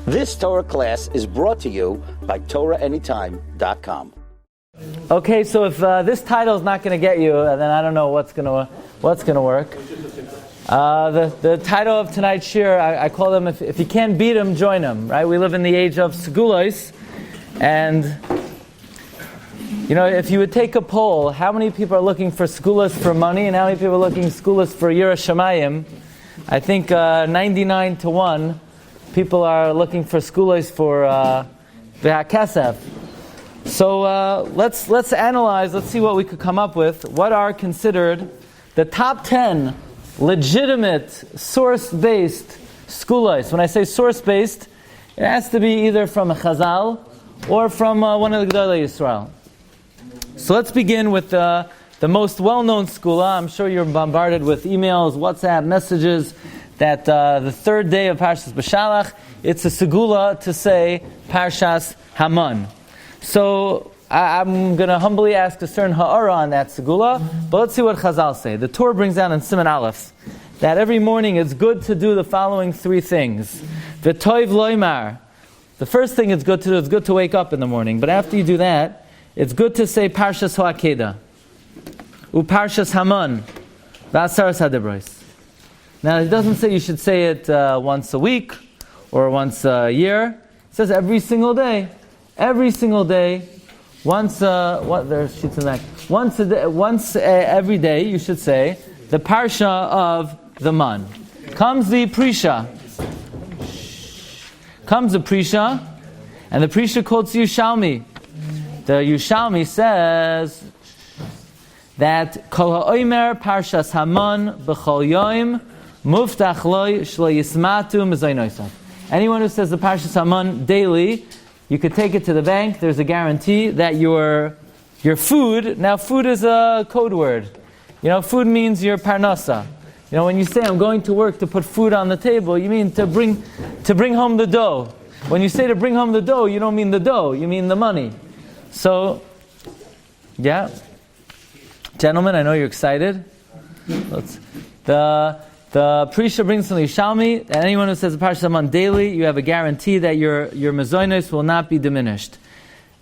This Torah class is brought to you by TorahAnytime.com. Okay, so if this title is not going to get you, then I don't know what's going to work. The title of tonight's Shiur, I call them, if you can't beat them, join them, right? We live in the age of Segulos, and if you would take a poll, how many people are looking for Segulos for money, and how many people are looking Segulos for Yira Shamayim? I think 99 to 1 people are looking for Segulos for V'hakesef. So let's analyze, let's see what we could come up with. What are considered the top 10 legitimate source-based Segulos? When I say source-based, it has to be either from a Chazal or from one of the Gedolei Yisrael. So let's begin with the most well-known Segula. I'm sure you're bombarded with emails, WhatsApp messages that the third day of Parshas Beshalach, it's a Segula to say Parshas Haman. So I'm going to humbly ask a certain ha'ara on that Segula, but let's see what Chazal say. The Torah brings down in Siman Aleph that every morning it's good to do the following three things. V'toiv loymar. The first thing it's good to do is good to wake up in the morning, but after you do that, it's good to say Parshas Ha'akeda, U'Parshas Haman, V'asaras HaDebros. Now it doesn't say you should say it once a week or once a year. It says every single day. Every single day, once there's sheets in that. Once every day, you should say the Parsha of the Man. Comes the Prisha. Comes the Prisha, and the Prisha quotes Yerushalmi. The Yerushalmi says that Kol ha'omer Parshas Haman b'chol yoim muftach loy shlo yismatu mezaynosav. Anyone who says the Parshas Haman daily, you could take it to the bank. There's a guarantee that your food, now food is a code word. Food means your parnasa. When you say I'm going to work to put food on the table, you mean to bring home the dough. When you say to bring home the dough, you don't mean the dough, you mean the money. So, yeah. Gentlemen, I know you're excited. The Prisha brings from the Yerushalmi, and anyone who says the Parshas Haman daily, you have a guarantee that your mezonos will not be diminished.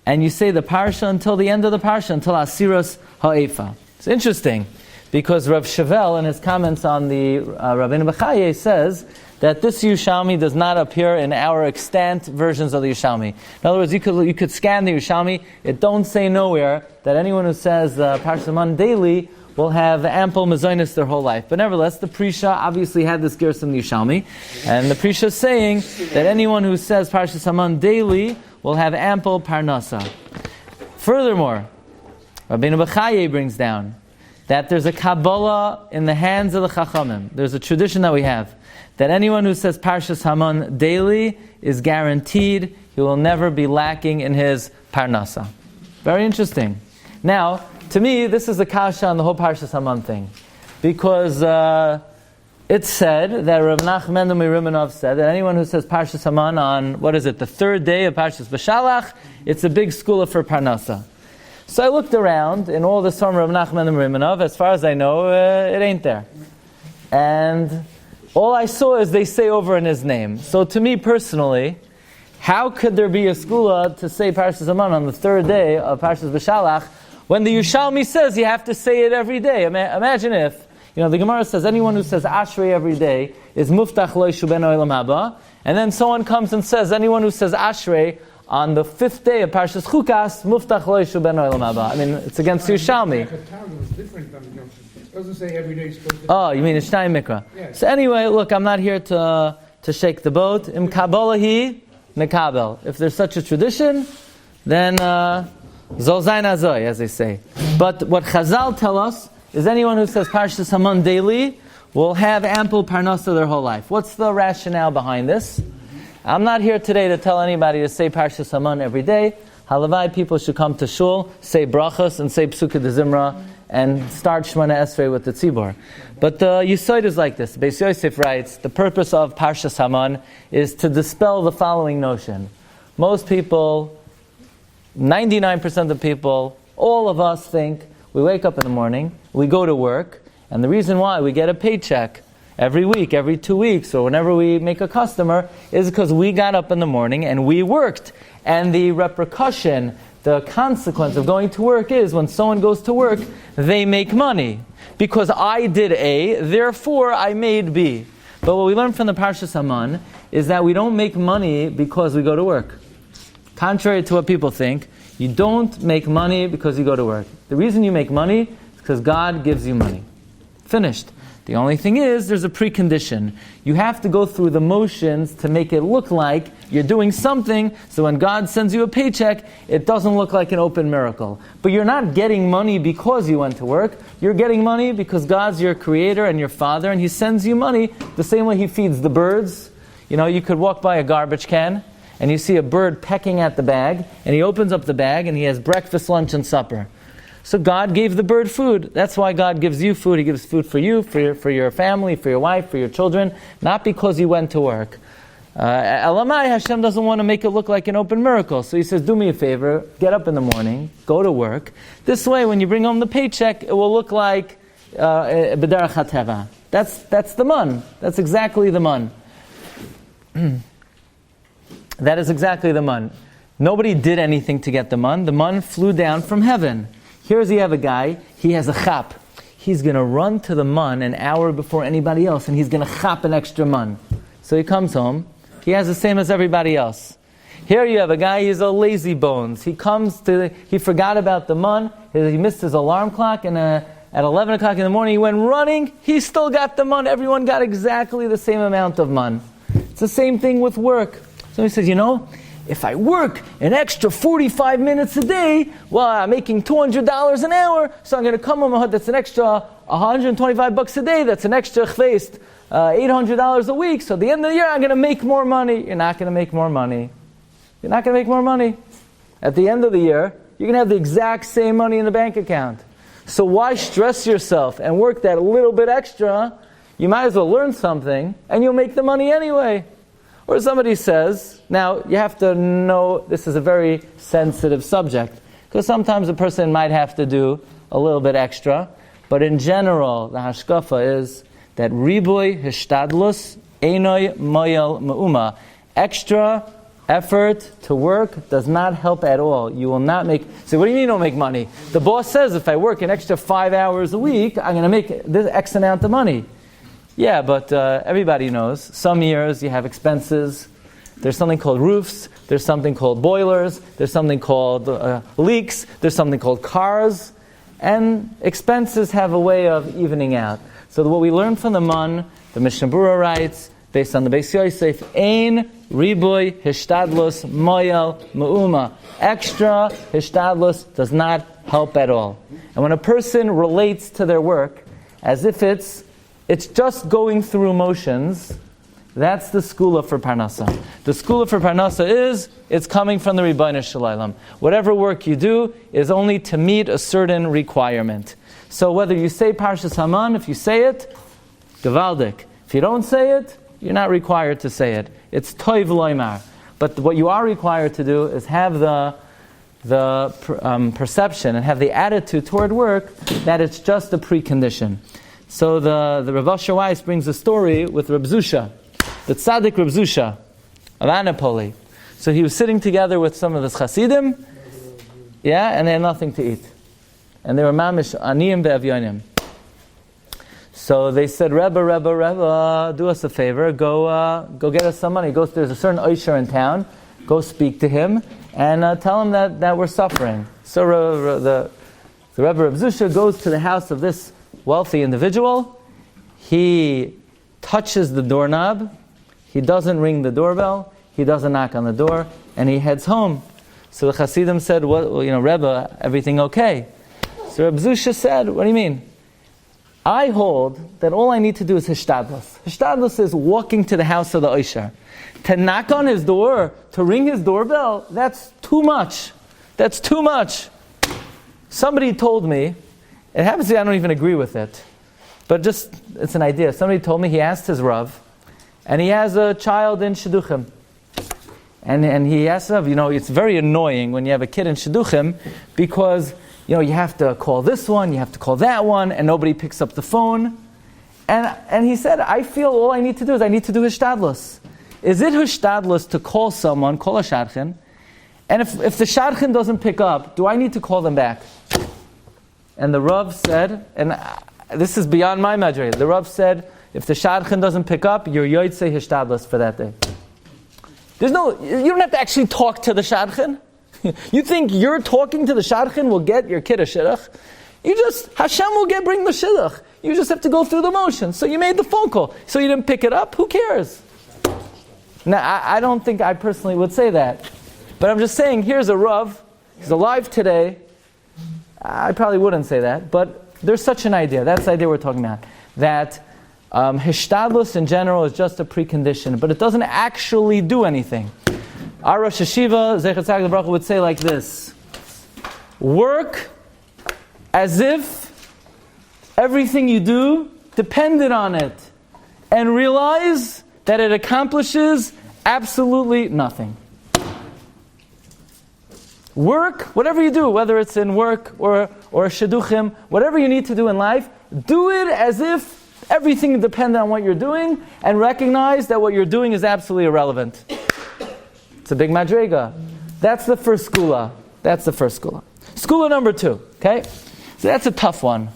And you say the Parsha until the end of the Parsha, until Asiros Ha'efa. It's interesting, because Rav Shavel, in his comments on the Rabbeinu Bechaye, says that this Yerushalmi does not appear in our extant versions of the Yerushalmi. In other words, you could scan the Yerushalmi, it don't say nowhere that anyone who says the Parshas Haman daily will have ample mezonos their whole life. But nevertheless, the Prisha obviously had this gersa in the Yerushalmi, and the Prisha is saying that anyone who says Parshas Haman daily will have ample parnasa. Furthermore, Rabbeinu Bechaye brings down that there's a Kabbalah in the hands of the Chachamim. There's a tradition that we have, that anyone who says Parshas Haman daily is guaranteed he will never be lacking in his parnasa. Very interesting. Now, to me, this is the kasha on the whole Parshas Haman thing. Because it's said that Rav Nachman Rimanov said that anyone who says Parshas Haman on, the third day of Parshas Beshalach, it's a big skula for Parnasa. So I looked around in all the Summer of Nachman Rimanov, as far as I know, it ain't there. And all I saw is they say over in his name. So to me personally, how could there be a skula to say Parshas Haman on the third day of Parshas Beshalach, when the Yerushalmi says you have to say it every day? Imagine if, the Gemara says anyone who says Ashrei every day is Muftach Lo Yishu Ben Olam Haba, and then someone comes and says anyone who says Ashrei on the fifth day of Parshas Chukas, Muftach Lo Yishu Ben Olam Haba. It's against Yerushalmi. It doesn't say every day. Oh, you mean it's Shnai Mikra. Yes. So anyway, look, I'm not here to shake the boat. Im Kabbalah Nekabel. If there's such a tradition, then Zol Zayin Azoy, as they say. But what Chazal tell us is anyone who says Parshas Haman daily will have ample parnasa their whole life. What's the rationale behind this? I'm not here today to tell anybody to say Parshas Haman every day. Halavai, people should come to shul, say brachas, and say Psukkah de Zimra, and start Shemona Esrei with the tzibor. But the Yesod is like this. Beis Yosef writes, the purpose of Parshas Haman is to dispel the following notion. Most people, 99% of people, all of us think, we wake up in the morning, we go to work, and the reason why we get a paycheck every week, every 2 weeks, or whenever we make a customer, is because we got up in the morning and we worked. And the repercussion, the consequence of going to work is when someone goes to work, they make money. Because I did A, therefore I made B. But what we learn from the Parshas Haman is that we don't make money because we go to work. Contrary to what people think, you don't make money because you go to work. The reason you make money is because God gives you money. Finished. The only thing is, there's a precondition. You have to go through the motions to make it look like you're doing something, so when God sends you a paycheck, it doesn't look like an open miracle. But you're not getting money because you went to work. You're getting money because God's your creator and your father, and He sends you money the same way He feeds the birds. You know, you could walk by a garbage can, and you see a bird pecking at the bag, and he opens up the bag, and he has breakfast, lunch, and supper. So God gave the bird food. That's why God gives you food. He gives food for you, for your family, for your wife, for your children, not because you went to work. Elamai, Hashem doesn't want to make it look like an open miracle. So He says, do me a favor, get up in the morning, go to work. This way, when you bring home the paycheck, it will look like B'derech HaTeva. That's the man. That's exactly the man. That is exactly the man. Nobody did anything to get the man. The man flew down from heaven. Here's you have a guy, he has a chap. He's going to run to the man an hour before anybody else, and he's going to chap an extra man. So he comes home, he has the same as everybody else. Here you have a guy, he's a lazy bones. He forgot about the man, he missed his alarm clock, and at 11 o'clock in the morning he went running, he still got the man. Everyone got exactly the same amount of man. It's the same thing with work. So he says, if I work an extra 45 minutes a day, well, I'm making $200 an hour, so I'm going to come home, that's an extra $125 a day, that's an extra chveist, $800 a week, so at the end of the year I'm going to make more money. You're not going to make more money. You're not going to make more money. At the end of the year, you're going to have the exact same money in the bank account. So why stress yourself and work that little bit extra? You might as well learn something, and you'll make the money anyway. Or somebody says, now you have to know this is a very sensitive subject, because sometimes a person might have to do a little bit extra, but in general, the hashkafa is that riboy hishtadlus einoi moyel me'uma. Extra effort to work does not help at all. You will not make... So what do you mean you don't make money? The boss says if I work an extra 5 hours a week, I'm going to make this X amount of money. Yeah, but everybody knows, some years you have expenses. There's something called roofs, there's something called boilers, there's something called leaks, there's something called cars, and expenses have a way of evening out. So what we learn from the man, the Mishnah Berurah writes, based on the Beis Yosef, Ein riboy hishtadlus moyel me'uma. Extra hishtadlus does not help at all. And when a person relates to their work as if it's just going through motions, that's the skula for Parnasa. The skula for Parnasa is, it's coming from the Ribbono Shel Olam. Whatever work you do is only to meet a certain requirement. So whether you say Parshas Haman, if you say it, Gevaldik. If you don't say it, you're not required to say it. It's Toiv Loimar. But what you are required to do is have the perception and have the attitude toward work that it's just a precondition. So the Rav Asher Weiss brings a story with Reb Zusha, the tzaddik Reb Zusha of Anapoli. So he was sitting together with some of his Hasidim, and they had nothing to eat. And they were mamish aniyim ve'avyonim. So they said, Rebbe, do us a favor, go get us some money. There's a certain Oisher in town, go speak to him, and tell him that we're suffering. So the Rebbe Reb Zusha goes to the house of this wealthy individual. He touches the doorknob. He doesn't ring the doorbell. He doesn't knock on the door, and he heads home. So the Hasidim said, Rebbe, everything okay? So Reb Zusha said, what do you mean? I hold that all I need to do is hishtadlus. Hishtadlus is walking to the house of the Oisher. To knock on his door, to ring his doorbell, that's too much. That's too much. Somebody told me, it happens to be I don't even agree with it, but just, it's an idea. Somebody told me he asked his Rav, and he has a child in Shidduchim. And he asked Rav, it's very annoying when you have a kid in Shidduchim, because, you have to call this one, you have to call that one, and nobody picks up the phone. And he said, I feel all I need to do is I need to do hishtadlus. Is it hishtadlus to call someone, call a shadchan, and if the shadchan doesn't pick up, do I need to call them back? And the Rav said, and this is beyond my madre, the Rav said, if the shadchan doesn't pick up, you're yotzei hishtadlus for that day. You don't have to actually talk to the shadchan. You think you're talking to the shadchan will get your kid a shidduch? Hashem will bring the shidduch. You just have to go through the motions. So you made the phone call. So you didn't pick it up? Who cares? Now, I don't think I personally would say that. But I'm just saying, here's a Rav. He's alive today. I probably wouldn't say that. But there's such an idea. That's the idea we're talking about. That hishtadlus in general is just a precondition. But it doesn't actually do anything. Our Rosh Hashiva, Zecher Tzaddik Baruch Hu, would say like this. Work as if everything you do depended on it. And realize that it accomplishes absolutely nothing. Work, whatever you do, whether it's in work or shidduchim, whatever you need to do in life, do it as if everything depended on what you're doing, and recognize that what you're doing is absolutely irrelevant. It's a big madrega. That's the first skula. Skula number 2, okay? So that's a tough one.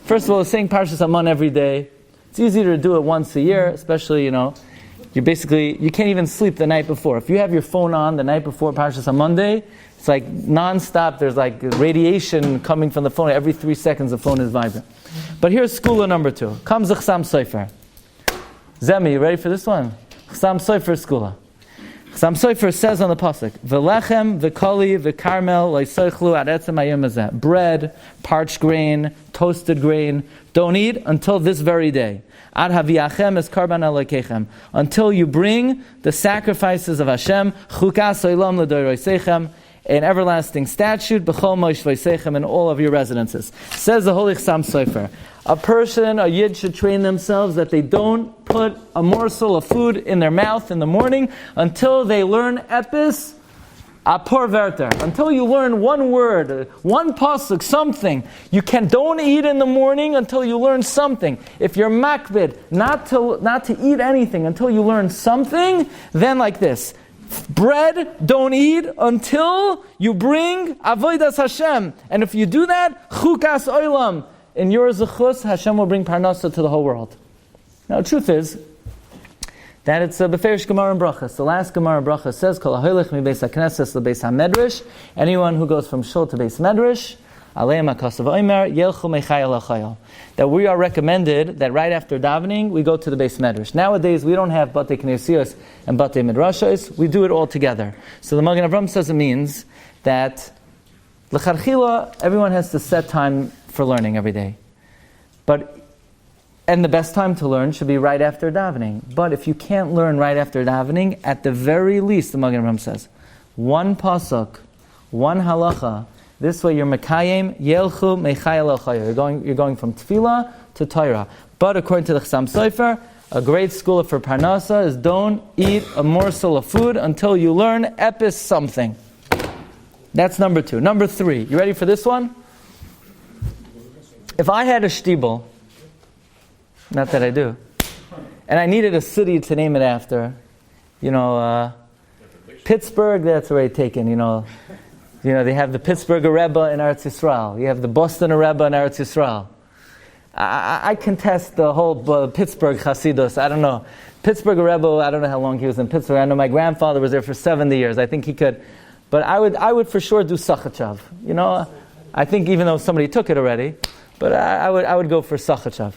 First of all, saying Parshas Aman every day. It's easier to do it once a year, especially, you can't even sleep the night before. If you have your phone on the night before Parshas on Monday, it's like non-stop, there's like radiation coming from the phone. Every 3 seconds the phone is vibrant. But here's skula number 2. Comes the Chsam Sofer. Zemi, you ready for this one? Chsam Sofer skula. Chsam Sofer says on the pasuk, V'lechem, v'koli, v'karmel, lo'ysoichlu ad etzem hayom hazeh. Bread, parched grain, toasted grain, don't eat until this very day. Ad haviachem es karban elokechem. Until you bring the sacrifices of Hashem, chukas olam l'doros an everlasting statute, b'chol moshvosechem, in all of your residences. Says the Holy Chsam Sofer, a yid should train themselves that they don't put a morsel of food in their mouth in the morning until they learn epis apor verter. Until you learn one word, one pasuk, something. Don't eat in the morning until you learn something. If you're makbid, not to eat anything until you learn something, then like this. Bread, don't eat until you bring avodas Hashem. And if you do that, chukas olam, in your zechus, Hashem will bring parnasa to the whole world. Now, the truth is that it's a beferish Gemara and Brachas. The last Gemara and Brachas says, Kol ha'holich mi beis ha'knesses lebeis ha'medrash. Anyone who goes from shul to beis medrash, aleim ha'kasav oimer, yelchu mechayel ha'chayel. That we are recommended that right after davening, we go to the beis medrash. Nowadays, we don't have batei knesios and batei midrashos. We do it all together. So the Magen Avraham says it means that l'charchila, everyone has to set time for learning every day. And the best time to learn should be right after davening. But if you can't learn right after davening, at the very least, the Magen Avraham says, one pasuk, one halacha. This way you're mekayim yelchu mechayel elchayah. You're going from tefillah to Torah. But according to the Chsam Sofer, a great school for parnasa is don't eat a morsel of food until you learn epis something. That's number 2. Number 3. You ready for this one? If I had a shtibel, not that I do, and I needed a city to name it after, Pittsburgh, that's already taken, they have the Pittsburgh Rebbe in Eretz Yisrael. You have the Boston Rebbe in Eretz Yisrael. I contest the whole Pittsburgh Hasidus. I don't know. Pittsburgh Rebbe, I don't know how long he was in Pittsburgh. I know my grandfather was there for 70 years. I think he could. But I would for sure do Sachachav. I think even though somebody took it already, but I would go for Sachachav.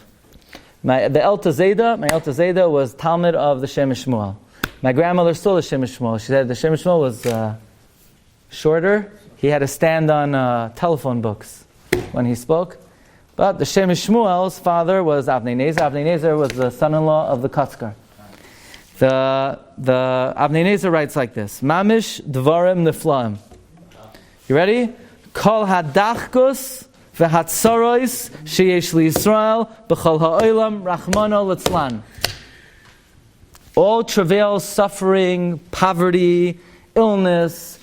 My Elta Zeda was Talmud of the Shem Shmuel. My grandmother stole the Shem Shmuel. She said the Shem Shmuel was shorter. He had to stand on telephone books when he spoke. But the Shem Shmuel's father was Avnei Nezer. Avnei Nezer was the son-in-law of the Kotzker. The Avnei Nezer writes like this: Mamish Dvarim Niflaim. You ready? Kol hadachkus v'hatzaros sheyesh liYisrael b'chol ha'olam rachmana litzlan. All travail, suffering, poverty, illness,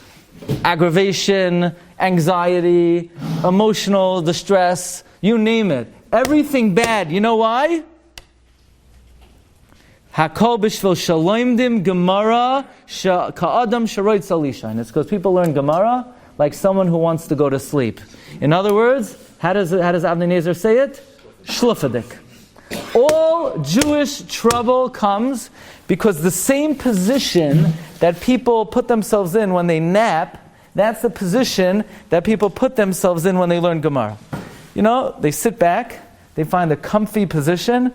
aggravation, anxiety, emotional distress, you name it. Everything bad. You know why? Hakol b'shvil shaloimdim Gemara ka'adam sharoid salisha. And it's because people learn Gemara like someone who wants to go to sleep. In other words, how does Avnei Nezer say it? Shlufadik. All Jewish trouble comes because the same position that people put themselves in when they nap, that's the position that people put themselves in when they learn Gemara. You know, they sit back, they find a comfy position,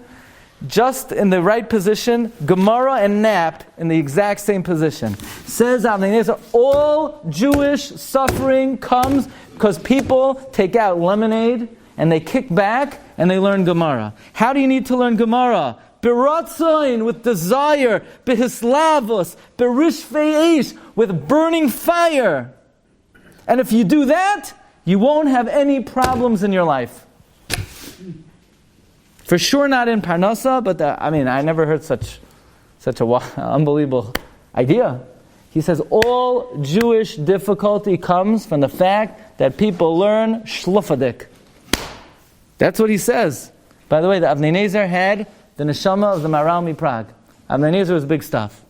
just in the right position, Gemara and nap in the exact same position. Says Avnei Nezer, all Jewish suffering comes because people take out lemonade and they kick back and they learn Gemara. How do you need to learn Gemara? Beratzain, with desire, behislavos, berishvei eish, with burning fire. And if you do that, you won't have any problems in your life. For sure not in Parnasa, but I never heard such a unbelievable idea. He says all Jewish difficulty comes from the fact that people learn shlufadik. That's what he says. By the way, the Avnei Nezer had the neshama of the Maral Prague. Avnei Nezer was big stuff.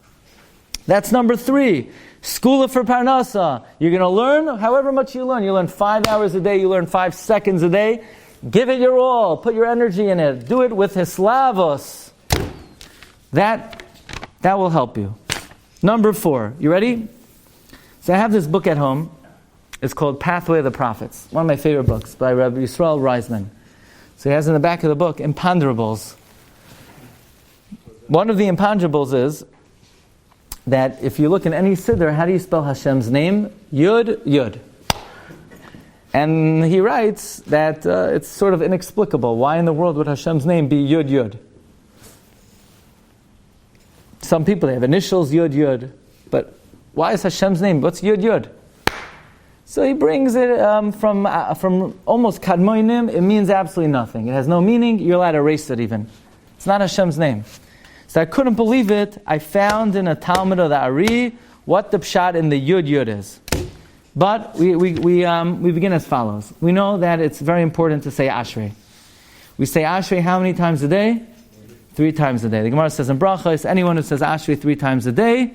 That's number 3. Skula for Parnasa. You're going to learn however much you learn. You learn 5 hours a day, you learn 5 seconds a day. Give it your all. Put your energy in it. Do it with hislavos. That will help you. Number 4. You ready? So I have this book at home. It's called Pathway of the Prophets. One of my favorite books by Rabbi Yisrael Reisman. So he has in the back of the book imponderables. One of the imponderables is that if you look in any siddur, how do you spell Hashem's name? Yud, Yud. And he writes that it's sort of inexplicable. Why in the world would Hashem's name be Yud, Yud? Some people, they have initials, Yud, Yud. But why is Hashem's name? What's Yud, Yud? So he brings it from almost Kadmoinim. It means absolutely nothing. It has no meaning. You're allowed to erase it even. It's not Hashem's name. So I couldn't believe it. I found in a Talmud of the Ari what the pshat in the Yud Yud is. But we begin as follows. We know that it's very important to say Ashrei. We say Ashrei how many times a day? 3 times a day. The Gemara says in Brachos, anyone who says Ashrei 3 times a day,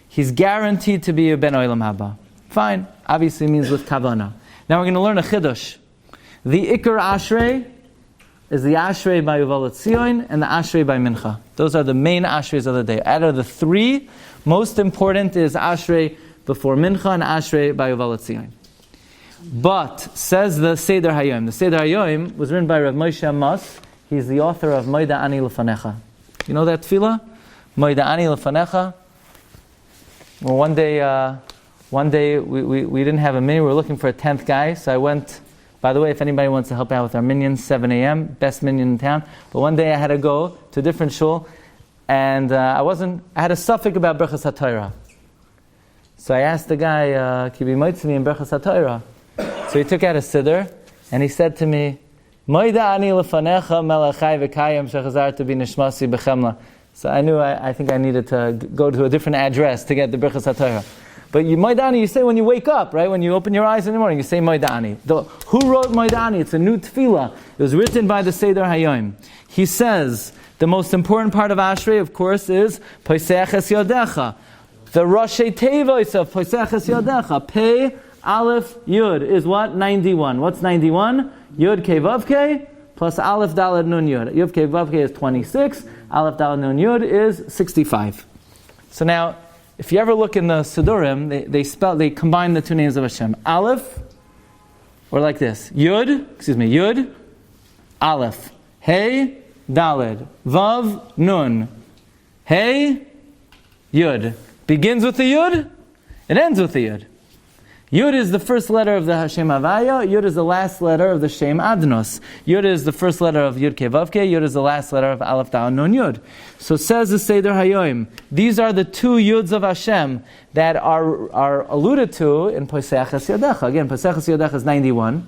he's guaranteed to be a Ben Olam Haba. Fine. Obviously means with Kavanah. Now we're going to learn a Chiddush. The Ikar Ashrei is the Ashrei by Yuval Tzion and the Ashrei by Mincha. Those are the main Ashreis of the day. Out of the 3, most important is Ashrei before Mincha and Ashrei by Yuval Tzion. But, says the Seder Hayom. The Seder Hayom was written by Rav Moshe Amos. He's the author of Moida Ani Lefanecha. You know that tefillah? Moida Ani Lefanecha. Well, one day we didn't have a minyan. We were looking for a 10th guy. So I went, by the way, if anybody wants to help out with our minyans, 7 a.m., best minyan in town. But one day I had to go to a different shul. And I had a suffix about Berachas HaTorah. So I asked the guy, "Ki b'moitzmi in Berachas HaTorah?" So he took out a siddur, and he said to me, "Moida ani lefanecha melachai v'kayim shechazartu b'nishmasi b'chemla." So I knew I think I needed to go to a different address to get the Berachas HaTorah. But Moida ani, you say when you wake up, right? When you open your eyes in the morning, you say Moida ani. Who wrote Moida ani? It's a new tefillah. It was written by the Seder Hayom. He says, the most important part of Ashrei, of course, is Poisech es Yodecha. The Rashi Tevos of Poisech es Yodecha, Pei, Aleph, Yud, is what? 91. What's 91? Yud Kei Vav Kei plus Aleph Daled Nun Yud. Yud Kei Vav Kei is 26. Aleph Daled Nun Yud is 65. So now, if you ever look in the Sidurim, they combine the 2 names of Hashem. Aleph, or like this. Yud, Aleph. Hey, Daled. Vav, Nun. Hey, Yud. Begins with the Yud, it ends with the Yud. Yud is the first letter of the Hashem Havaya. Yud is the last letter of the Shem Adnos. Yud is the first letter of Yud Kei Vav Kei. Yud is the last letter of Aleph Dal Nun Yud. So says the Seder Hayom, these are the 2 Yuds of Hashem that are alluded to in Poisech es Yodecha. Again, Poisech es Yodecha is 91.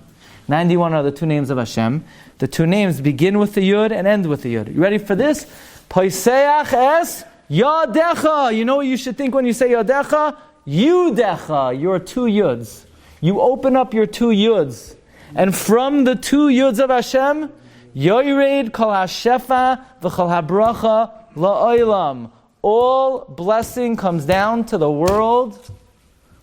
91 are the 2 names of Hashem. The 2 names begin with the Yud and end with the Yud. You ready for this? Poisech es Yodecha. You know what you should think when you say Yodecha? Yudecha, your 2 Yuds. You open up your 2 Yuds. And from the 2 Yuds of Hashem, Yoired Kol HaShefa V'Chol HaBracha la'olam. All blessing comes down to the world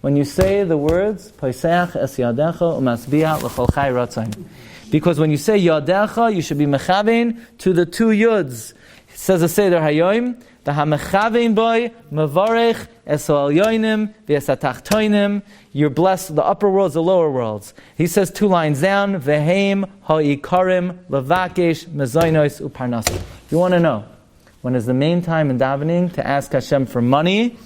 when you say the words Poiseach es yadecha umasbiach l'chol chai ratzain. Because when you say yadecha, you should be mechavein to the two yuds. It says the Seder Hayoim, the hamechavein boy mevarech es ha'alyonim v'es ha'tachtoinim. You're blessed the upper worlds, the lower worlds. He says 2 lines down, veheim ha'ikarim levakesh mezoinos uparnas. If you want to know, when is the main time in davening to ask Hashem for money?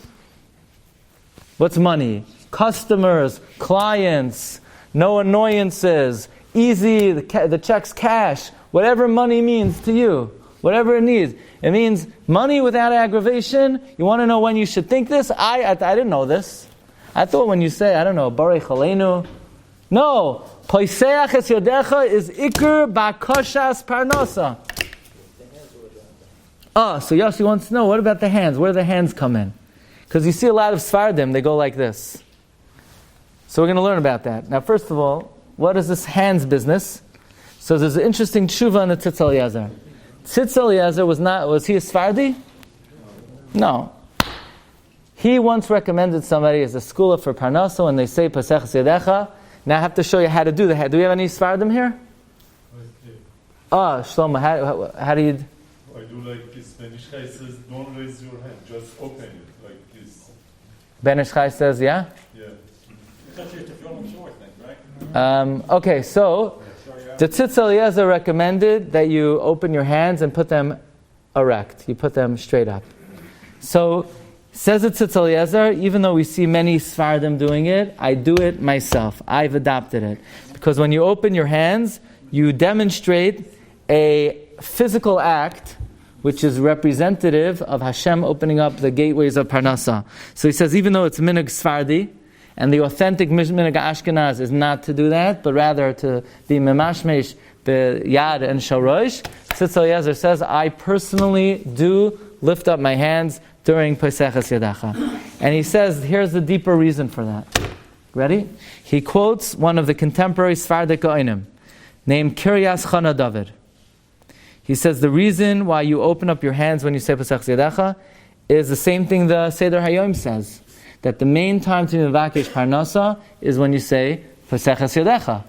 What's money? Customers, clients, no annoyances, easy, the check's cash, whatever money means to you, whatever it needs. It means money without aggravation. You want to know when you should think this? I didn't know this. I thought when you say, I don't know, Barei Chaleinu. No, Poiseach es Yodecha is Iker Bakashas Parnasa. So Yossi wants to know, what about the hands? Where do the hands come in? Because you see a lot of Sfardim, they go like this. So we're going to learn about that. Now, first of all, what is this hands business? So there's an interesting tshuva in the Tzitz Eliezer. Tzitz Eliezer was he a Sfardi? No. He once recommended somebody as a scholar for Parnasa, and they say Pasech Sedecha. Now I have to show you how to do that. Do we have any Sfardim here? Shlomo, how do you... I do like this. Ben Ish Chai says, don't raise your hand, just open it like this. Ben Ish Chai says, yeah? Yeah. Okay, so the Tzitz Eliezer recommended that you open your hands and put them erect. You put them straight up. So, says the Tzitz Eliezer, even though we see many Sfardim doing it, I do it myself. I've adopted it. Because when you open your hands, you demonstrate a physical act which is representative of Hashem opening up the gateways of Parnasa. So he says, even though it's Minig Sfardi, and the authentic Minig Ashkenaz is not to do that, but rather to be Memashmesh, Yad and Shorosh, Tzitz Eliezer says, I personally do lift up my hands during Pesach Yadacha. And he says, here's the deeper reason for that. Ready? He quotes one of the contemporary Sfardik Oinim, named Kiryas Chana David. He says the reason why you open up your hands when you say Pesach Yedecha is the same thing the Seder Hayom says, that the main time to Mevakesh Parnasa is when you say Pesach Yedecha.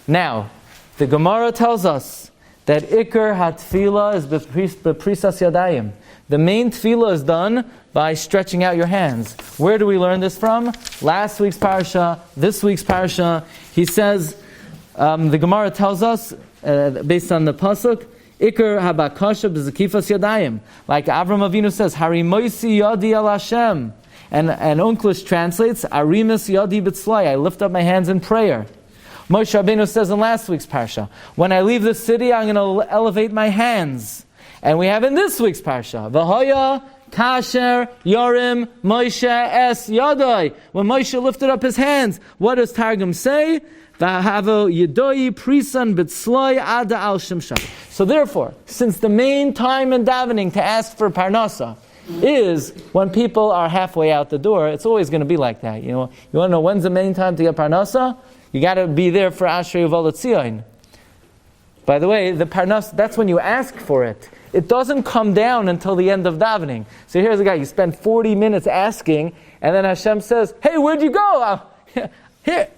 Now, the Gemara tells us that Iker HaTfila is Beprisas Yadayim. The main Tefillah is done by stretching out your hands. Where do we learn this from? Last week's Parsha, this week's Parsha. He says, the Gemara tells us, based on the Pasuk, Iker habakasha b'zekifas yadayim. Like Avram Avinu says, Harimoisi yadi al Hashem. And Onkelos translates, Arimis yadi b'tzlai. I lift up my hands in prayer. Moshe Rabbeinu says in last week's Parsha, when I leave the city, I'm going to elevate my hands. And we have in this week's Parsha, V'hoya kasher yorim Moshe es yadai. When Moshe lifted up his hands, what does Targum say? So therefore, since the main time in davening to ask for parnasa is when people are halfway out the door, it's always going to be like that. You want to know when's the main time to get parnasa? You got to be there for Ashrei Uval Tzion. By the way, the parnasa, that's when you ask for it. It doesn't come down until the end of davening. So here's a guy, you spend 40 minutes asking, and then Hashem says, hey, where'd you go? Here.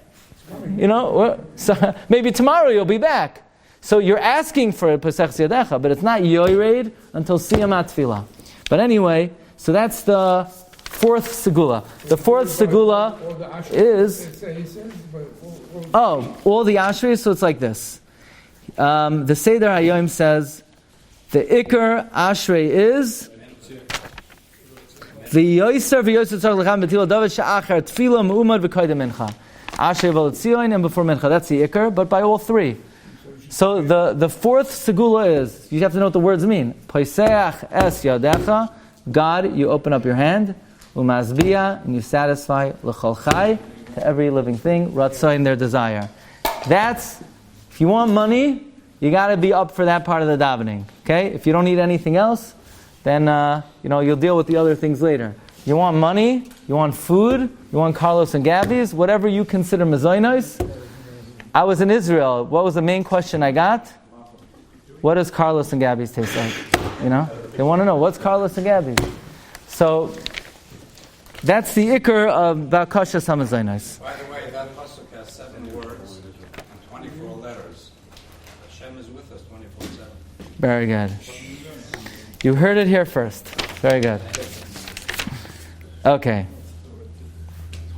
So maybe tomorrow you'll be back. So you're asking for Pesach Yedecha, but it's not Yoyred until Siyam Tefillah. But anyway, so that's the fourth Segula. The fourth Segula is... all the Ashrei, so it's like this. The Seder Hayom says, the Iker Ashrei is... The Yoyser v'Yoyser tzarech l'cham b'tila David she'achar tefillah me'umad v'koydem mincha. Ashrei Uval Tzion and before Mincha. That's the Iker, but by all three. So the fourth Segula is, you have to know what the words mean. Poiseach es yadecha, God, you open up your hand, umazbiya, and you satisfy l'chol chai, to every living thing, ratzain, their desire. That's, if you want money, you got to be up for that part of the davening. Okay? If you don't need anything else, then you'll deal with the other things later. You want money, you want food, you want Carlos and Gabby's, whatever you consider mezainos. I was in Israel. What was the main question I got? What does Carlos and Gabby's taste like? They want to know, what's Carlos and Gabby? So, that's the ikr of Bakasha Samazainis. By the way, that pasuk has 7 words and 24 letters. Hashem is with us 24/7. Very good. You heard it here first. Very good. Okay.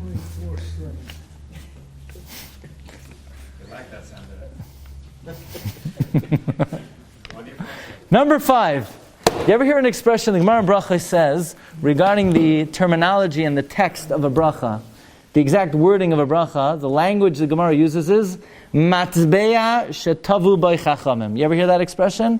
24/7. You like that sound of it? Number 5. You ever hear an expression the Gemara Bracha says regarding the terminology and the text of a bracha? The exact wording of a bracha, the language the Gemara uses is matbeya shetavu by chachamim. You ever hear that expression?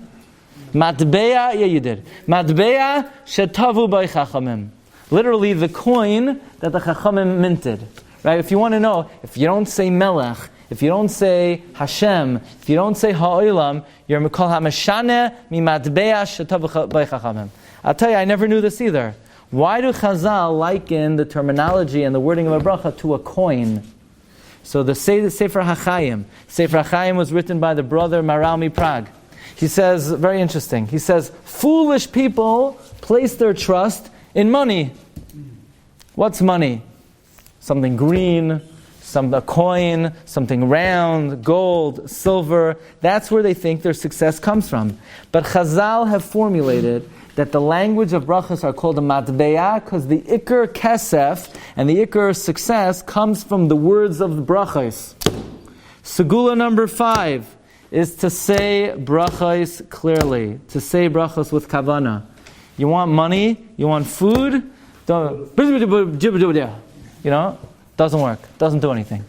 Matbeya, yeah, you did. Matbeya shetavu by chachamim. Literally, the coin that the chachamim minted. Right? If you want to know, if you don't say melech, if you don't say Hashem, if you don't say ha'olam, you're mikol ha'meshane mi matbeya shetavu by chachamim. I'll tell you, I never knew this either. Why do Chazal liken the terminology and the wording of a bracha to a coin? So the Sefer HaChaim. Sefer HaChaim was written by the brother Maralmi Prague. He says, very interesting, he says, foolish people place their trust in money. What's money? Something green, a coin, something round, gold, silver. That's where they think their success comes from. But Chazal have formulated that the language of brachas are called a matbeya because the ikr kesef and the ikr success comes from the words of the brachas. Segula number 5 is to say brachas clearly, to say brachas with kavana. You want money, you want food, doesn't work, doesn't do anything.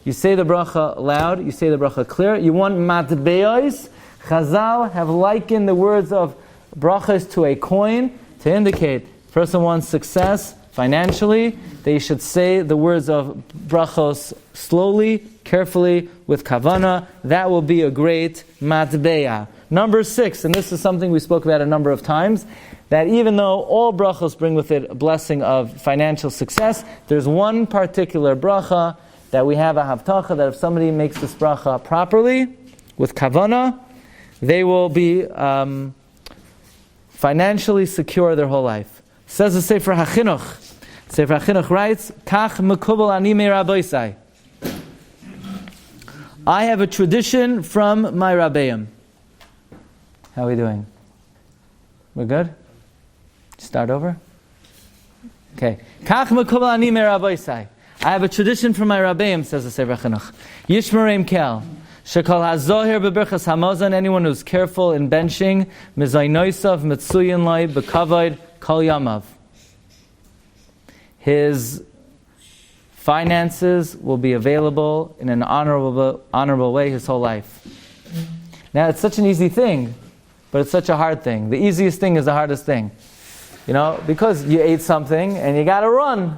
You say the bracha loud, you say the bracha clear. You want matbeyos. Chazal have likened the words of brachas to a coin to indicate person wants success financially. They should say the words of brachos slowly, carefully, with kavana. That will be a great matbeya. Number 6, and this is something we spoke about a number of times, that even though all brachos bring with it a blessing of financial success, there's one particular bracha that we have a havtacha that if somebody makes this bracha properly, with kavana, they will be financially secure their whole life. Says the Sefer HaChinuch. Sefer HaChinuch writes, Kach mekubal ani me rabbeisai. I have a tradition from my rabbeim. How are we doing? We're good? Start over? Okay. Kach mekubal ani me rabbeisai. I have a tradition from my rabbeim, says the Sefer HaChinuch. Yishmereim kel. Shekal hazohir beberchas hamazon, anyone who's careful in benching, mizaynoisav mitsuyin lai bekavod kol yamav. His finances will be available in an honorable way his whole life. Now, it's such an easy thing, but it's such a hard thing. The easiest thing is the hardest thing. Because you ate something and you got to run.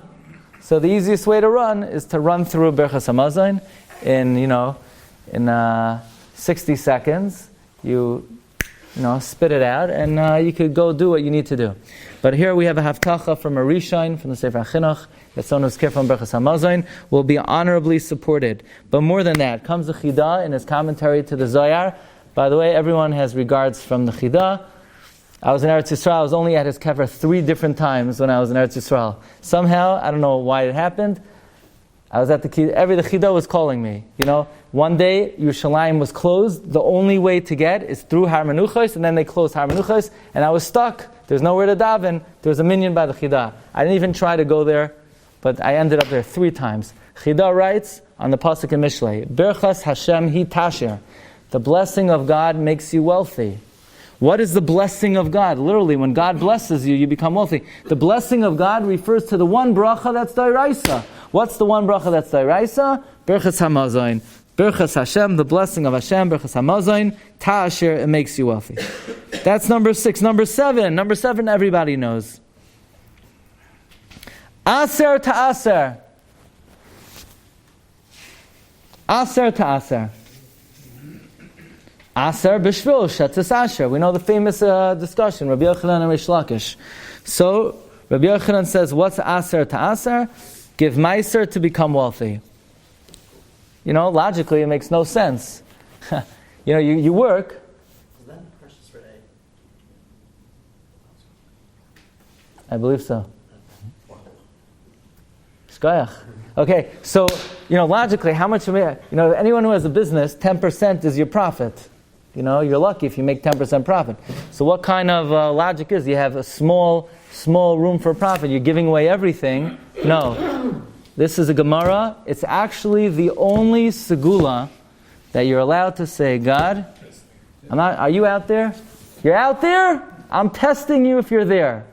So the easiest way to run is to run through berchas hamazon in 60 seconds, you spit it out, and you could go do what you need to do. But here we have a havtacha from a Rishon, from the Sefer HaChinuch, that someone who's careful in Berchas HaMazon will be honorably supported. But more than that, comes the Chida in his commentary to the Zohar. By the way, everyone has regards from the Chida. I was in Eretz Yisrael, I was only at his kever 3 different times when I was in Eretz Yisrael. Somehow, I don't know why it happened, I was at the Chida was calling me. One day Yerushalayim was closed. The only way to get is through Har Menuchos, and then they closed Har Menuchos, and I was stuck. There's nowhere to daven. There was a minyan by the Chida. I didn't even try to go there, but I ended up there 3 times. Chida writes on the pasuk in Mishlei, Berchas Hashem hi tasher. The blessing of God makes you wealthy. What is the blessing of God? Literally, when God blesses you, you become wealthy. The blessing of God refers to the one bracha that's d'oraisa. What's the one bracha that's d'oraisa? Berchas hamazon. Berchas Hashem, the blessing of Hashem, Berchas hamazon, ta'asher, it makes you wealthy. That's number 6. Number 7, everybody knows. Aser ta'aser. Aser ta'aser. Aser b'shvil shetzes asher. We know the famous discussion, Rabbi Yochanan and Reish Lakish. So, Rabbi Yochanan says, what's aser ta'aser? Give meiser to become wealthy. Logically it makes no sense. You work. Is that Parshas for A? I believe so. Shkoyach. Okay, so, logically, how much, anyone who has a business, 10% is your profit. You're lucky if you make 10% profit. So what kind of logic is? You have a small room for profit. You're giving away everything. No. This is a Gemara. It's actually the only segula that you're allowed to say, God, are you out there? You're out there? I'm testing you if you're there.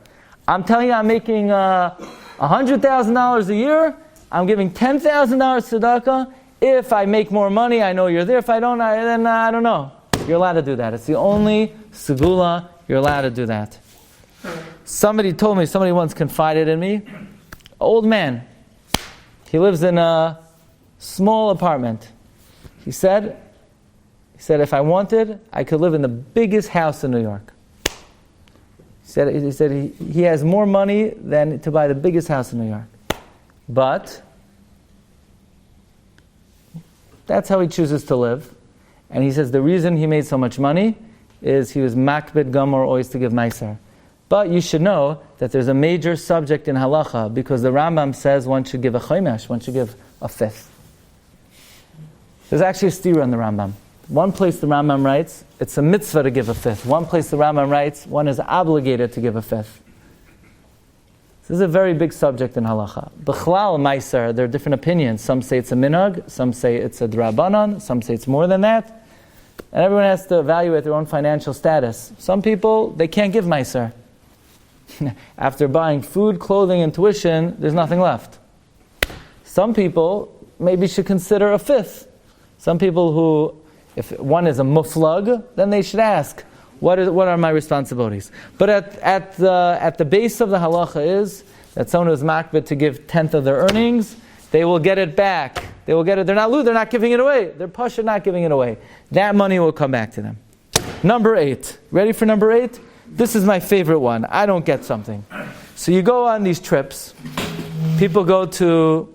I'm telling you I'm making $100,000 a year. I'm giving $10,000 tzedakah. If I make more money, I know you're there. If I don't, then I don't know. You're allowed to do that. It's the only segula you're allowed to do that. Somebody once confided in me, old man. He lives in a small apartment. He said, if I wanted, I could live in the biggest house in New York. He said he has more money than to buy the biggest house in New York. But that's how he chooses to live. And he says the reason he made so much money is he was makbid gamor always to give meiser. But you should know that there's a major subject in halacha because the Rambam says one should give a chomesh, one should give a fifth. There's actually a stira in the Rambam. One place the Rambam writes, it's a mitzvah to give a fifth. One place the Rambam writes, one is obligated to give a fifth. This is a very big subject in halacha. B'chlal meiser, there are different opinions. Some say it's a minhag, some say it's a drabanan, some say it's more than that. And everyone has to evaluate their own financial status. Some people, they can't give meiser. After buying food, clothing, and tuition, there's nothing left. Some people maybe should consider a fifth. Some people who, if one is a muflag, then they should ask, what are my responsibilities? But at the base of the halacha is that someone who is makbid to give 10th of their earnings, they will get it back. They will get it. They're not giving it away. They're Parsha not giving it away. That money will come back to them. Number 8. Ready for number 8? This is my favorite one. I don't get something. So you go on these trips. People go to,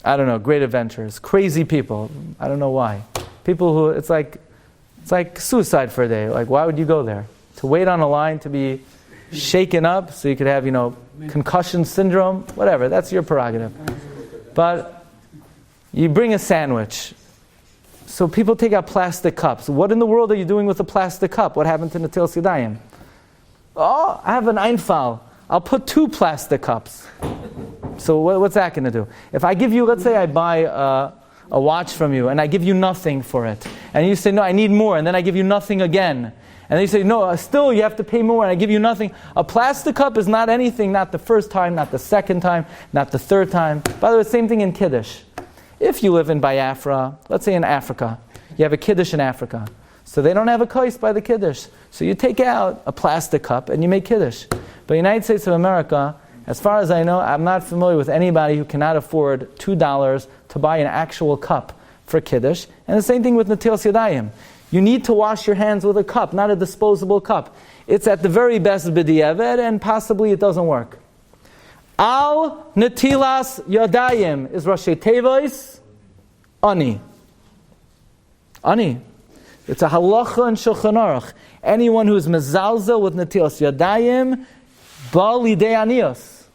great adventures. Crazy people. I don't know why. People who, it's like suicide for a day. Like, why would you go there? To wait on a line, to be shaken up so you could have, concussion syndrome, whatever. That's your prerogative. But you bring a sandwich. So people take out plastic cups. What in the world are you doing with a plastic cup? What happened to Natil Sidayim? Oh, I have an Einfall. I'll put 2 plastic cups. So what's that going to do? If I give you, let's say I buy a watch from you and I give you nothing for it. And you say, no, I need more. And then I give you nothing again. And then you say, no, still you have to pay more and I give you nothing. A plastic cup is not anything, not the first time, not the second time, not the third time. By the way, same thing in Kiddush. If you live in Biafra, let's say in Africa, you have a Kiddush in Africa. So they don't have a kais by the Kiddush. So you take out a plastic cup and you make Kiddush. But the United States of America, as far as I know, I'm not familiar with anybody who cannot afford $2 to buy an actual cup for Kiddush. And the same thing with Natil Yadayim. You need to wash your hands with a cup, not a disposable cup. It's at the very best b'diavad, and possibly it doesn't work. Al Natilas Yadayim is Rashi Tevois Ani. Ani. It's a halacha and Shulchan Aruch. Anyone who is mezalzel with Natilas Yadayim, Bali de Anios.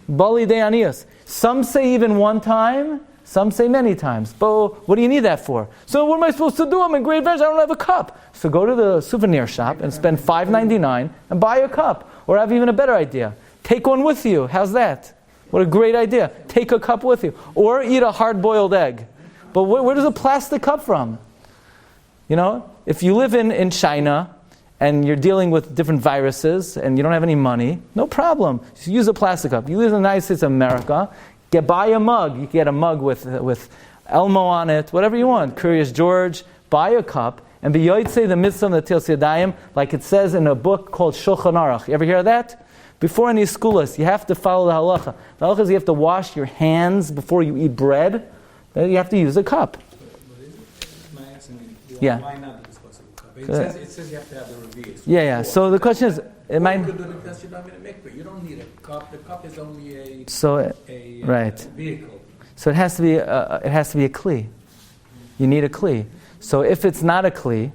Bali de Anios. Some say even one time, some say many times. But what do you need that for? So what am I supposed to do? I'm in great adventure, I don't have a cup. So go to the souvenir shop and spend $5.99 and buy a cup. Or have even a better idea. Take one with you. How's that? What a great idea. Take a cup with you. Or eat a hard-boiled egg. But where does a plastic cup from? If you live in China and you're dealing with different viruses and you don't have any money, no problem. Just use a plastic cup. You live in the United States of America, buy a mug. You can get a mug with Elmo on it, whatever you want. Curious George, buy a cup and be yotzei the mitzvah of Natil Yadayim, like it says in a book called Shulchan Aruch. You ever hear of that? Before any Segulos, you have to follow the halacha. The halacha is you have to wash your hands before you eat bread. Then you have to use a cup. Yeah. Why not the disposable cup? It says you have to have the reveal. Yeah. So the question is, you don't need a cup. The cup is only a right. Vehicle. So it has to be a kli. You need a kli. So if it's not a kli,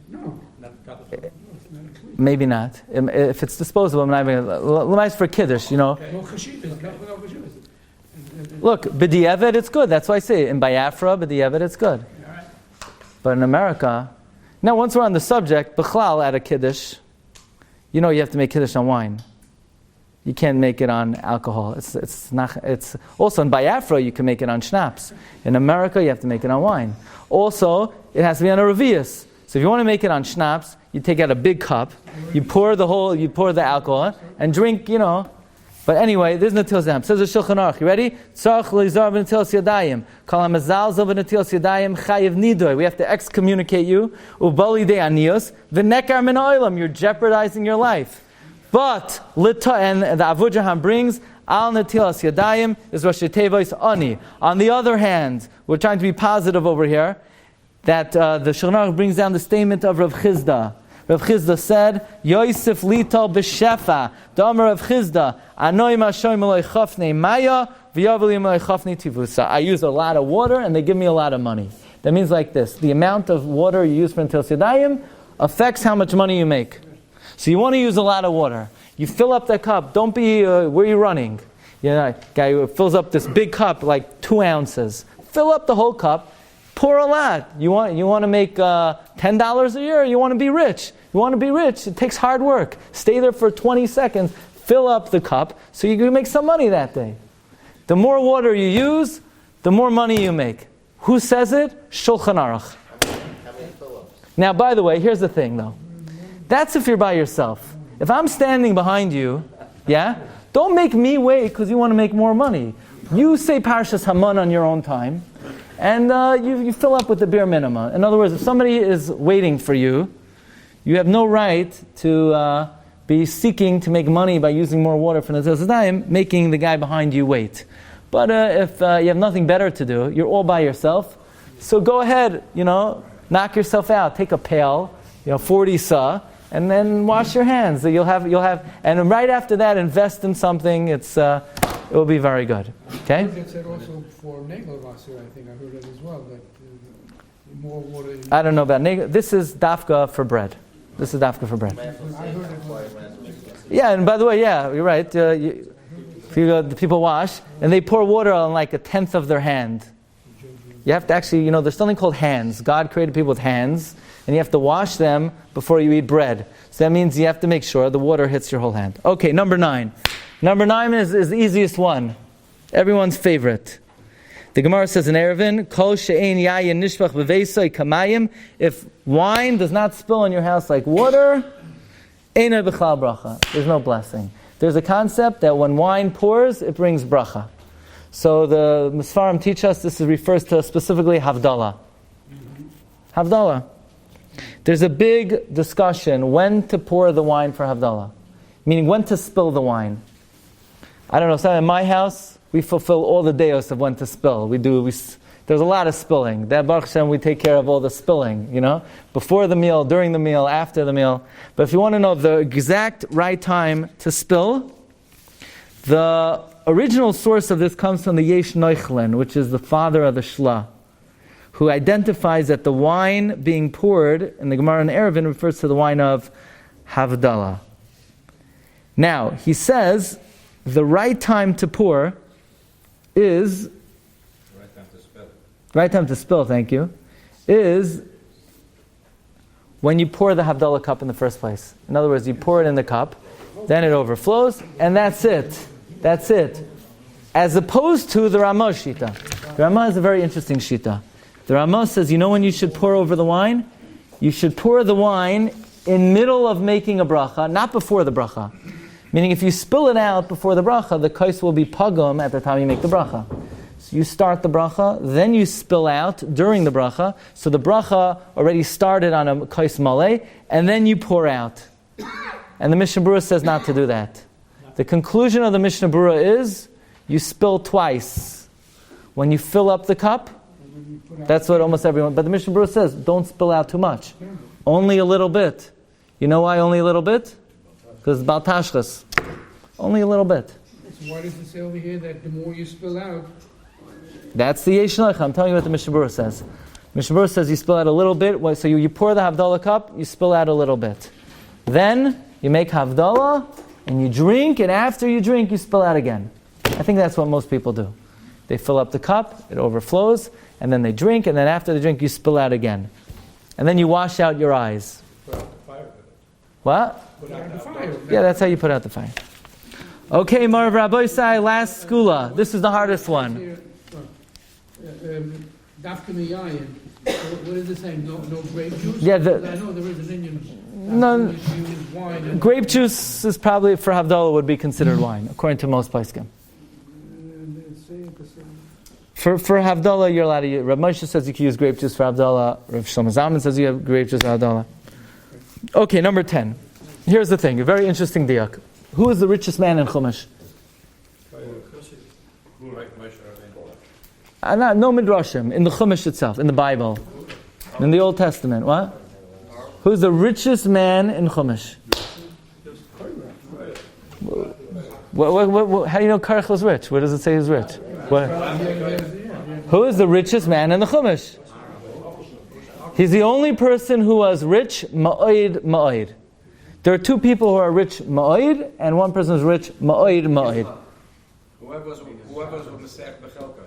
No, not a cup. No, it's not a kli. Maybe not. If it's disposable, nice for kiddush, you know. No chashivas, no chashivas. Look, b'di'evet, it's good. That's why I say in Biafra, b'di'evet, it's good. But in America, now once we're on the subject, b'chlal at a kiddush, you know you have to make kiddush on wine. You can't make it on alcohol. It's also in Biafra you can make it on schnapps. In America you have to make it on wine. Also, it has to be on a revius. So if you want to make it on schnapps, you take out a big cup, you pour the alcohol, and drink, you know. But anyway, there's netilas yadayim. Says the Shulchan Aruch. You ready? Tzarich leizar b'netilas yadayim. Kol hamazalzel b'netilas yadayim chayiv nidoy. We have to excommunicate you. Ubali de anios v'nekar min ha'olam. You're jeopardizing your life. But and the Avudraham brings al netilas yadayim is Rashi Tevois ani. On the other hand, we're trying to be positive over here. That the Shulchan Aruch brings down the statement of Rav Chizda. Rav Chizda said, Yosef lital b'shefa, Da'amar Rav Chizda, Anoim Hashoim Eloi Chafnei Maya, V'yavli Eloi Chafnei Tivusa. I use a lot of water and they give me a lot of money. That means like this, the amount of water you use for Netilas Yadayim affects how much money you make. So you want to use a lot of water. You fill up that cup, don't be, where are you running? You know, guy who fills up this big cup, like 2 ounces. Fill up the whole cup. Pour a lot. You want to make $10 a year? You want to be rich. You want to be rich. It takes hard work. Stay there for 20 seconds. Fill up the cup so you can make some money that day. The more water you use, the more money you make. Who says it? Shulchan Aruch. Now, by the way, here's the thing though. That's if you're by yourself. If I'm standing behind you, don't make me wait because you want to make more money. You say Parshas Haman on your own time. And you fill up with the bare minimum. In other words, if somebody is waiting for you, you have no right to be seeking to make money by using more water for Netilas Yadayim, making the guy behind you wait. But if you have nothing better to do, you're all by yourself, so go ahead, knock yourself out. Take a pail, 40 sa, and then wash your hands. So you'll have, and right after that, invest in something. It will be very good. Okay? That said also for Negel Vaser, I think I heard that as well, that more water. I don't know about Negel. This is dafka for bread. This is dafka for bread. Yeah, and by the way, you're right. The people wash, and they pour water on like 1/10 of their hand. You have to actually, there's something called hands. God created people with hands, and you have to wash them before you eat bread. So that means you have to make sure the water hits your whole hand. Okay, number 9. Number 9 is the easiest one. Everyone's favorite. The Gemara says in Erevin, Kol she'ein yayin nishbach b'veisoi kamayim. If wine does not spill on your house like water, eina b'chlal bracha. There's no blessing. There's a concept that when wine pours, it brings bracha. So the Misfarim teach us this refers to specifically Havdalah. Havdalah. There's a big discussion when to pour the wine for Havdalah. Meaning when to spill the wine. I don't know, so in my house, we fulfill all the deos of when to spill. There's a lot of spilling. That Baruch Hashem, we take care of all the spilling, before the meal, during the meal, after the meal. But if you want to know the exact right time to spill, the original source of this comes from the Yesh Neuchlin, which is the father of the Shla, who identifies that the wine being poured in the Gemara in Erevin refers to the wine of Havdalah. Now, he says the right time to pour is... Right time to spill, thank you. Is when you pour the Havdalah cup in the first place. In other words, you pour it in the cup, then it overflows, and that's it. That's it. As opposed to the Ramah Shita. The Ramah is a very interesting Shita. The Ramah says, when you should pour over the wine? You should pour the wine in middle of making a bracha, not before the bracha. Meaning if you spill it out before the bracha, the kais will be pagum at the time you make the bracha. So you start the bracha, then you spill out during the bracha, so the bracha already started on a kais maleh, and then you pour out. And the Mishnah Berurah says not to do that. The conclusion of the Mishnah Berurah is, you spill twice. When you fill up the cup, that's what almost everyone, but the Mishnah Berurah says, don't spill out too much. Only a little bit. You know why only a little bit? Because it's about tashchas. Only a little bit. So why does it say over here that the more you spill out? That's the Yesh Neuchlin. I'm telling you what the Mishnah Berurah says. Mishnah Berurah says you spill out a little bit. So you pour the Havdalah cup, you spill out a little bit. Then you make Havdalah, and you drink, and after you drink, you spill out again. I think that's what most people do. They fill up the cup, it overflows, and then they drink, and then after the drink, you spill out again. And then you wash out your eyes. Put out the fire. What? Put out the fire. Yeah, that's how you put out the fire. Okay, Marav Rabbi Sai, last skula. This is the hardest one. Dafka miyayin. What is it saying? No grape juice? Yeah, I know there is an Indian. No, You use wine. And grape juice is probably, for Havdalah, would be considered wine, according to most poskim. For Havdalah, you're allowed to use. Rav Moshe says you can use grape juice for Havdalah. Rav Shlomo Zalman says you have grape juice for Havdalah. Okay, number 10. Here's the thing, a very interesting diak. Who is the richest man in Chumash? No midrashim, in the Chumash itself, in the Bible, in the Old Testament. What? Who's the richest man in Chumash? How do you know Karach was rich? Where does it say he's rich? Who is the richest man in the Chumash? He's the only person who was rich, ma'oid. There are two people who are rich, ma'oid, and one person who's rich, ma'oid. Whoever was with Masech Bechelka.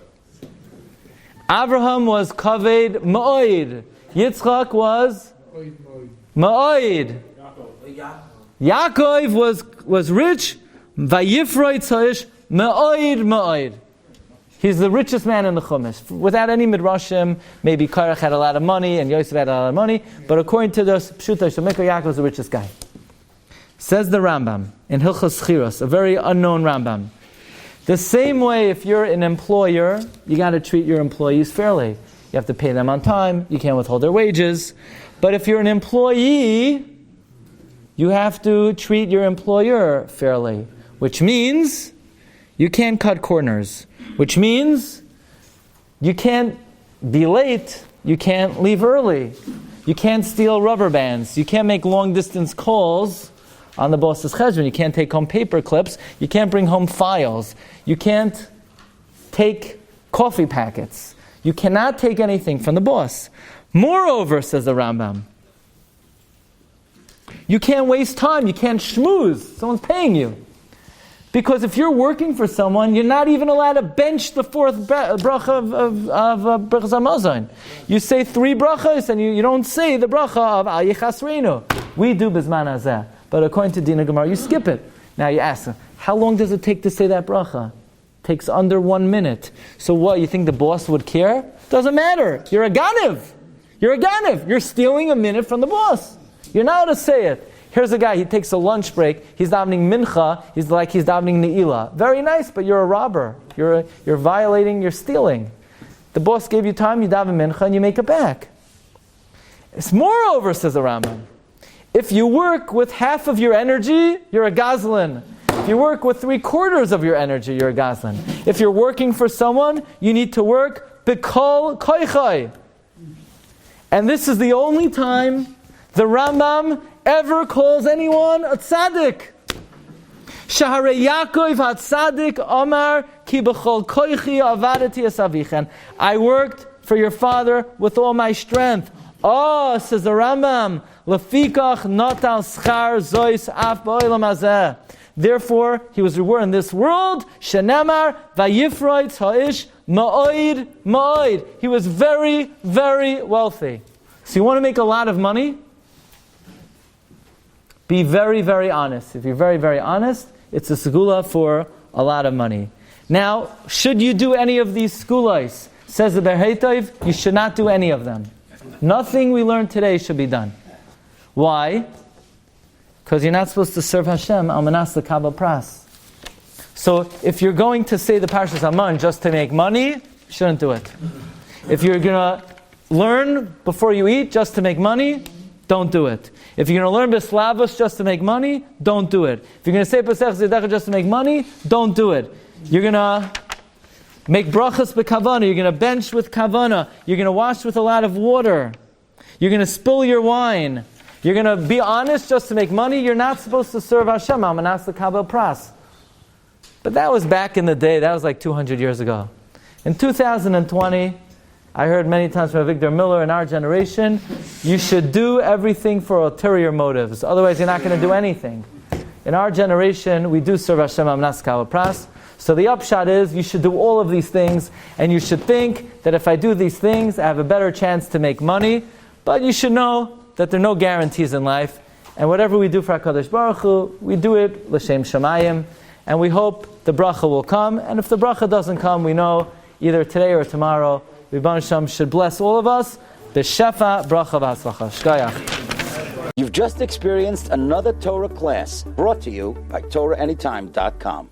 Abraham was kaved ma'oid. Yitzchak was ma'oid. Yaakov was rich, vayifroi tzoish ma'oid. He's the richest man in the Chumash. Without any midrashim, maybe Karach had a lot of money and Yosef had a lot of money, but according to the Pshuta, Shemekah Yaakov was the richest guy. Says the Rambam in Hilchos Chiros, a very unknown Rambam. The same way, if you're an employer, you got to treat your employees fairly. You have to pay them on time. You can't withhold their wages. But if you're an employee, you have to treat your employer fairly, which means you can't cut corners, which means you can't be late, you can't leave early, you can't steal rubber bands, you can't make long-distance calls on the boss's cheshbon, you can't take home paper clips, you can't bring home files, you can't take coffee packets, you cannot take anything from the boss. Moreover, says the Rambam, you can't waste time, you can't schmooze, someone's paying you. Because if you're working for someone, you're not even allowed to bench the fourth bracha of Brachas HaMazon. You say 3 brachas and you don't say the bracha of Al Yichasreinu. We do Bizman Hazeh. But according to Dina Gemara, you skip it. Now you ask, how long does it take to say that bracha? It takes under 1 minute. So what, you think the boss would care? Doesn't matter. You're a ganiv. You're stealing a minute from the boss. You're not allowed to say it. Here's a guy, he takes a lunch break, he's davening mincha, he's davening ne'ilah. Very nice, but you're a robber. You're violating, you're stealing. The boss gave you time, you daven mincha, and you make it back. It's moreover, says the Rambam, if you work with half of your energy, you're a gazlan. If you work with 3/4 of your energy, you're a gazlan. If you're working for someone, you need to work b'kol koichai. And this is the only time the Rambam ever calls anyone a tzaddik. Shahare Yaakov ha-tzaddik Omar ki b'chol koichi avadati asavichen. I worked for your father with all my strength. Oh, says the Rambam, lefikach notal schar zois af ba'olam hazeh. Therefore, he was rewarded in this world. Shenemar vayifroitz ha'ish ma'oid. He was very, very wealthy. So you want to make a lot of money? Be very, very honest. If you're very, very honest, it's a segula for a lot of money. Now, should you do any of these segulos? Says the Berheitov, you should not do any of them. Nothing we learned today should be done. Why? Because you're not supposed to serve Hashem al manas l'kabel pras. So, if you're going to say the Parshas Aman just to make money, you shouldn't do it. If you're going to learn before you eat just to make money, don't do it. If you're going to learn Beshalach just to make money, don't do it. If you're going to say Pesach Zedecha just to make money, don't do it. You're going to make brachas b'kavana. You're going to bench with kavana. You're going to wash with a lot of water. You're going to spill your wine. You're going to be honest just to make money. You're not supposed to serve Hashem. Al manas l'kabel pras. But that was back in the day. That was like 200 years ago. In 2020, I heard many times from Victor Miller in our generation, you should do everything for ulterior motives. Otherwise, you're not going to do anything. In our generation, we do serve Hashem Amnas Pras. So the upshot is, you should do all of these things, and you should think that if I do these things, I have a better chance to make money. But you should know that there are no guarantees in life. And whatever we do for HaKadosh Baruch Hu, we do it l'shem shamayim. And we hope the bracha will come. And if the bracha doesn't come, we know either today or tomorrow, Rebbeinu Hashem should bless all of us. B'shefa bracha v'hatzlacha. Shkayach. You've just experienced another Torah class brought to you by TorahAnytime.com.